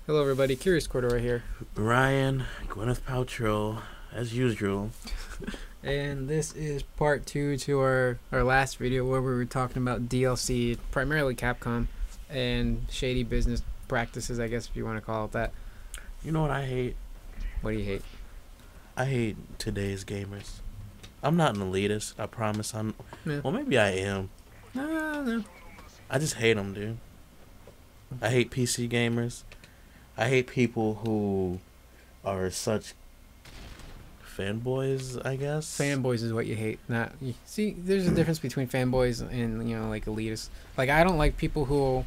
Hello, everybody. Curious Corridor here. Ryan, Gwyneth Paltrow, as usual. And this is part 2 to our last video where we were talking about DLC, primarily Capcom, and shady business practices, I guess, if you want to call it that. You know what I hate? What do you hate? I hate today's gamers. I'm not an elitist, I promise. Yeah. Well, maybe I am. No. I just hate them, dude. I hate PC gamers. I hate people who are such fanboys, I guess. Fanboys is what you hate. Not see, there's a difference between fanboys and like elitists. Like, I don't like people who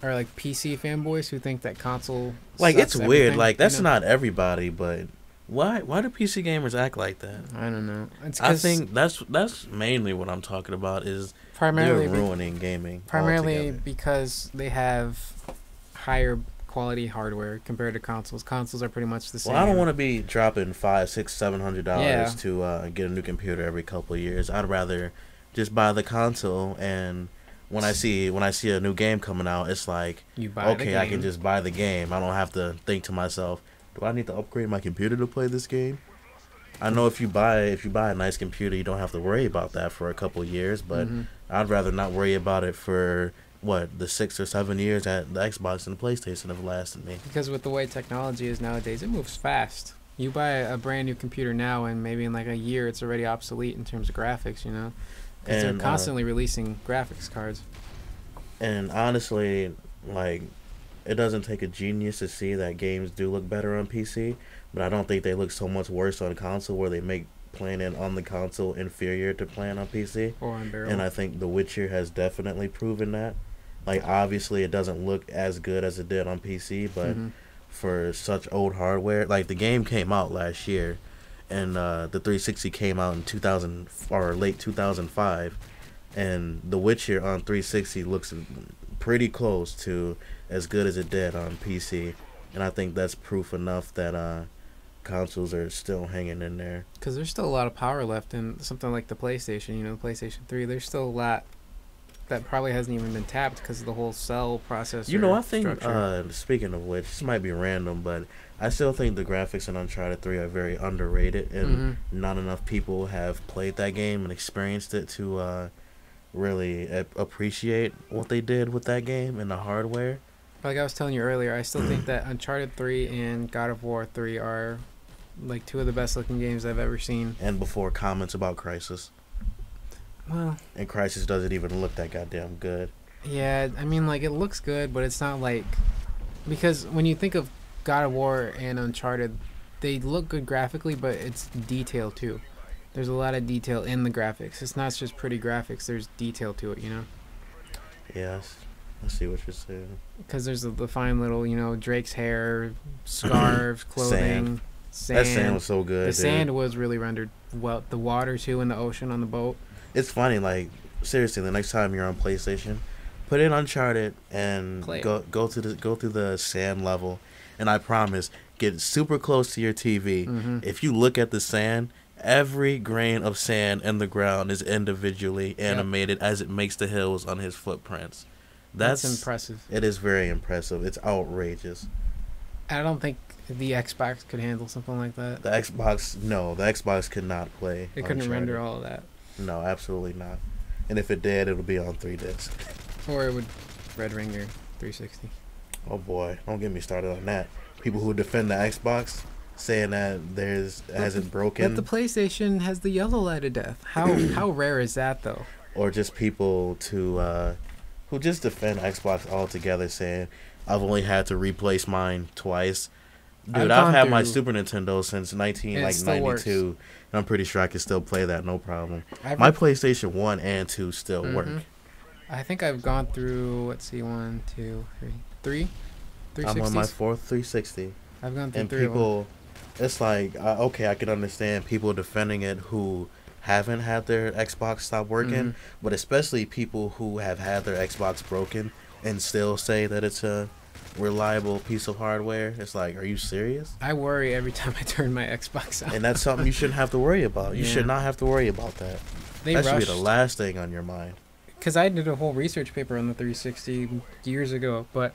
are like PC fanboys who think that console like sucks it's weird. everything, Like that's you know? not everybody, but why do PC gamers act like that? I don't know. It's I think that's mainly what I'm talking about is primarily they're ruining gaming. Primarily altogether. because they have higher quality hardware compared to consoles. Consoles are pretty much the same. Well, I don't want to be dropping $500, $600, $700 Yeah. to get a new computer every couple of years. I'd rather just buy the console, and when I see a new game coming out, it's like, You buy the okay, I game. can just buy the game. I don't have to think to myself, do I need to upgrade my computer to play this game? I know if you buy a nice computer, you don't have to worry about that for a couple of years, but I'd rather not worry about it for the 6 or 7 years that the Xbox and the PlayStation have lasted me. Because with the way technology is nowadays, it moves fast. You buy a brand new computer now, and maybe in like a year, it's already obsolete in terms of graphics. You know, because they're And, constantly releasing graphics cards. And honestly, like, it doesn't take a genius to see that games do look better on PC, but I don't think they look so much worse on console where they make playing it on the console inferior to playing on PC. Or on barrel. And I think The Witcher has definitely proven that. Like, obviously, it doesn't look as good as it did on PC, but for such old hardware, like, the game came out last year, and the 360 came out in 2000 or late 2005, and The Witcher on 360 looks pretty close to as good as it did on PC, and I think that's proof enough that consoles are still hanging in there. Because there's still a lot of power left in something like the PlayStation. You know, the PlayStation 3. There's still a lot that probably hasn't even been tapped because of the whole cell processor. You know, I think, structure. speaking of which, this might be random, but I still think the graphics in Uncharted 3 are very underrated, and not enough people have played that game and experienced it to really appreciate what they did with that game and the hardware. Like I was telling you earlier, I still think that Uncharted 3 and God of War 3 are like two of the best looking games I've ever seen. And before comments about Crysis. Well, And Crysis doesn't even look that goddamn good. yeah, I mean, like, it looks good, but it's not like, because when you think of God of War and Uncharted, they look good graphically, but it's detail too. There's a lot of detail in the graphics. It's not just pretty graphics. There's detail to it, you know? Yes, I see what you're saying. Because there's the fine little, you know, Drake's hair, scarves, clothing, sand. That sand was so good. The dude. sand was really rendered well. The water too in the ocean on the boat. It's funny, like, seriously, the next time you're on PlayStation, put in Uncharted and Play it. go through the sand level, and I promise, get super close to your TV. If you look at the sand, every grain of sand in the ground is individually animated as it makes the hills on his footprints. That's impressive. It is very impressive. It's outrageous. I don't think the Xbox could handle something like that. The Xbox could not play. It couldn't Uncharted. render all of that. No, absolutely not. And if it did, it would be on 3 discs. Or it would red ring your 360. Oh boy, don't get me started on that. People who defend the Xbox saying that hasn't broken, But the PlayStation has the yellow light of death. How rare is that though? or just people who just defend Xbox altogether, saying I've only had to replace mine twice. Dude, I've had my Super Nintendo since And it still 92, works. and I'm pretty sure I can still play that no problem. I've- My PlayStation 1 and 2 still work. I think I've gone through, let's see, 1, 2, 3. I'm on my 360s? fourth 360. I've gone through And 3 of them. people, it's like, okay, I can understand people defending it who haven't had their Xbox stop working, but especially people who have had their Xbox broken and still say that it's a reliable piece of hardware. It's like, are you serious? I worry every time I turn my Xbox on. And that's something you shouldn't have to worry about. You Yeah. should not have to worry about that. They That should be rushed. the last thing on your mind. Because I did a whole research paper on the 360 years ago, but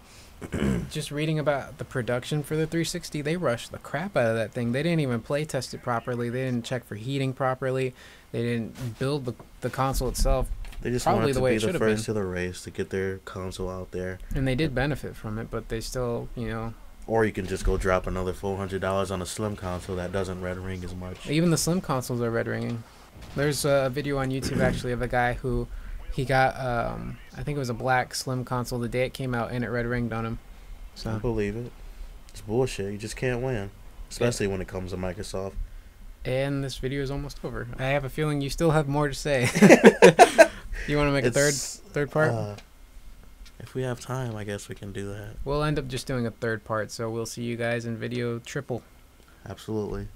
just reading about the production for the 360, they rushed the crap out of that thing. They didn't even play test it properly. They didn't check for heating properly. They didn't build the console itself They just probably wanted the to way be it should the have been. first to the race to get their console out there. And they did benefit from it, but they still, Or you can just go drop another $400 on a slim console that doesn't red ring as much. even the slim consoles are red ringing. There's a video on YouTube actually of a guy who he got, I think it was a black slim console the day it came out, and it red ringed on him. I So, believe it. It's bullshit. You just can't win, especially when it comes to Microsoft. and this video is almost over. I have a feeling you still have more to say. You want to make a third part? If we have time, I guess we can do that. We'll end up just doing a third part, so we'll see you guys in video triple. Absolutely.